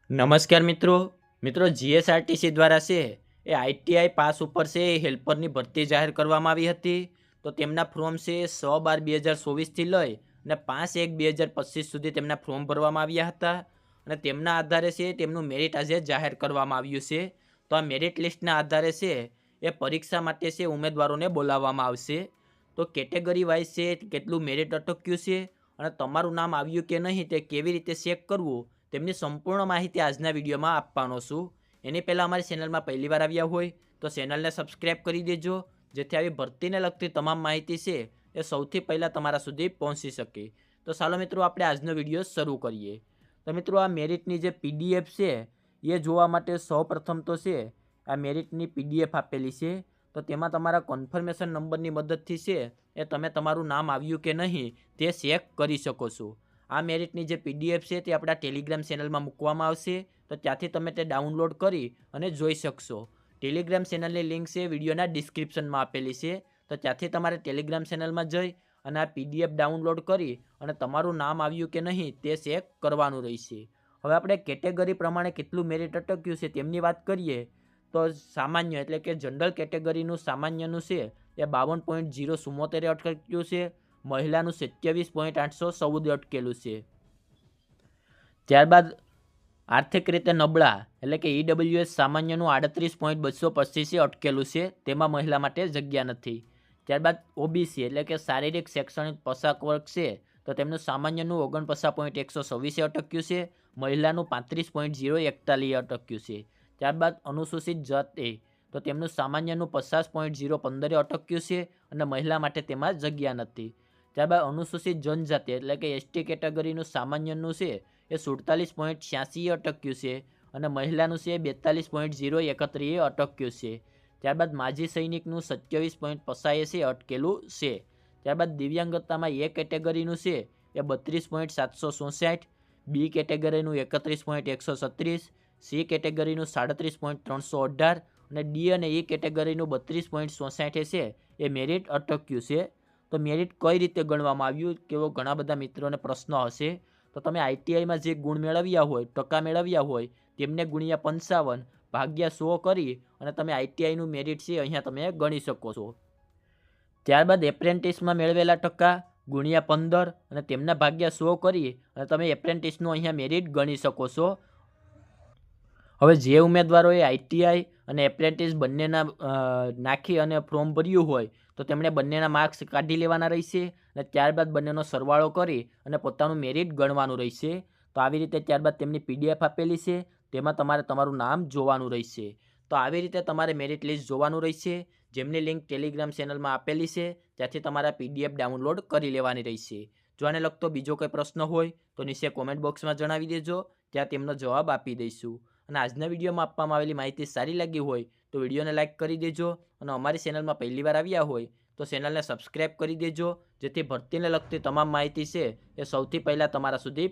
નમસ્કાર મિત્રો જીએસઆરટીસી દ્વારા છે એ આઈટીઆઈ પાસ ઉપર છે એ હેલ્પરની ભરતી જાહેર કરવામાં આવી હતી। તો તેમના ફોર્મ છે 6/12/2024થી લઈ અને 5/1/2025 સુધી તેમના ફોર્મ ભરવામાં આવ્યા હતા અને તેમના આધારે છે તેમનું મેરિટ આજે જાહેર કરવામાં આવ્યું છે। તો આ મેરિટ લિસ્ટના આધારે છે એ પરીક્ષા માટે છે ઉમેદવારોને બોલાવવામાં આવશે। તો કેટેગરી વાઇઝ છે કેટલું મેરિટ અટક્યું છે અને તમારું નામ આવ્યું કે નહીં તે કેવી રીતે ચેક કરવું તેમની સંપૂર્ણ માહિતી આજના વિડીયોમાં આપવાનો છું। એની પહેલાં અમારી ચેનલમાં પહેલી વાર આવ્યા હોય તો ચેનલને સબસ્ક્રાઈબ કરી દેજો, જેથી આવી ભરતીને લગતી તમામ માહિતી છે એ સૌથી પહેલાં તમારા સુધી પહોંચી શકે। તો ચાલો મિત્રો આપણે આજનો વિડીયો શરૂ કરીએ। તો મિત્રો આ મેરિટની જે પીડીએફ છે એ જોવા માટે સૌપ્રથમ તો છે આ મેરિટની પીડીએફ આપેલી છે। તો તેમાં તમારા કન્ફર્મેશન નંબરની મદદથી છે એ તમે તમારું નામ આવ્યું કે નહીં તે ચેક કરી શકો છો। આ મેરિટની જે પીડીએફ છે તે આપણા ટેલિગ્રામ ચેનલમાં મૂકવામાં આવશે, તો ત્યાંથી તમે તે ડાઉનલોડ કરી અને જોઈ શકશો। ટેલિગ્રામ ચેનલની લિંક છે વિડીયોના ડિસ્ક્રિપ્શનમાં આપેલી છે, તો ત્યાંથી તમારે ટેલિગ્રામ ચેનલમાં જઈ અને આ પીડીએફ ડાઉનલોડ કરી અને તમારું નામ આવ્યું કે નહીં તે ચેક કરવાનું રહેશે। હવે આપણે કેટેગરી પ્રમાણે કેટલું મેરિટ અટક્યું છે તેમની વાત કરીએ તો સામાન્ય એટલે કે જનરલ કેટેગરીનું સામાન્યનું છે એ 52.074 અટક્યું છે, મહિલાનું 27.814 અટકેલું છે। ત્યારબાદ આર્થિક રીતે નબળા એટલે કે ઈડબ્લ્યુએસ સામાન્યનું 38.225 અટકેલું છે, તેમાં મહિલા માટે જગ્યા નથી। ત્યારબાદ ઓબીસી એટલે કે શારીરિક શૈક્ષણિક પછાત વર્ગ છે તો તેમનું સામાન્યનું 49.126 અટક્યું છે, મહિલાનું 35.041 અટક્યું છે। ત્યારબાદ અનુસૂચિત જાતિ તો તેમનું સામાન્યનું 50.015 અટક્યું છે અને મહિલા માટે તેમાં જગ્યા નથી। ત્યારબાદ અનુસૂચિત જનજાતિ એટલે કે એસટી કેટેગરીનું સામાન્યનું છે એ 47.86 અટક્યું છે અને મહિલાનું છે 42.031 અટક્યું છે। ત્યારબાદ માજી સૈનિકનું 27.85 અટકેલું છે। ત્યારબાદ દિવ્યાંગતામાં એ કેટેગરીનું છે એ 32.764, બી કેટેગરીનું 31.136, સી કેટેગરીનું 37.318 અને ડી અને ઈ કેટેગરીનું 32.64 છે એ મેરિટ અટક્યું છે। તો મેરિટ કઈ રીતે ગણવામાં આવ્યું કેવો ઘણા બધા મિત્રોને પ્રશ્ન હશે। તો તમે આઈટીઆઈમાં જે ગુણ મેળવ્યા હોય, ટકા મેળવ્યા હોય તેમને ગુણ્યા 55 ભાગ્યા 100 કરી અને તમે આઈટીઆઈનું મેરિટ છે અહીંયા તમે ગણી શકો છો। ત્યારબાદ એપ્રેન્ટિસમાં મેળવેલા ટકા ગુણ્યા 15 અને તેમના ભાગ્યા 100 કરી અને તમે એપ્રેન્ટિસનું અહીંયા મેરિટ ગણી શકો છો। હવે જે ઉમેદવારોએ આઈટીઆઈ અને એપ્રેન્ટિસ બંનેના નાખી અને ફોર્મ ભર્યું હોય તો તેમણે બંનેના માર્ક્સ કાઢી લેવાના રહેશે અને ત્યારબાદ બંનેનો સરવાળો કરી અને પોતાનું મેરિટ ગણવાનું રહેશે। તો આવી રીતે ત્યારબાદ તેમની પીડીએફ આપેલી છે, તેમાં તમારે તમારું નામ જોવાનું રહેશે। તો આવી રીતે તમારે મેરિટ લિસ્ટ જોવાનું રહેશે, જેમની લિંક ટેલિગ્રામ ચેનલમાં આપેલી છે ત્યાંથી તમારા પીડીએફ ડાઉનલોડ કરી લેવાની રહેશે। જો આને લગતો બીજો કોઈ પ્રશ્ન હોય તો નીચે કોમેન્ટ બોક્સમાં જણાવી દેજો, ત્યાં તેમનો જવાબ આપી દઈશું। અને આજના વિડીયોમાં આપવામાં આવેલી માહિતી સારી લાગી હોય તો વિડીયોને લાઇક કરી દેજો અને અમારી ચેનલમાં પહેલી વાર આવ્યા હોય તો ચેનલને સબસ્ક્રાઈબ કરી દેજો, જેથી ભરતીને લગતી તમામ માહિતી છે એ સૌથી પહેલાં તમારા સુધી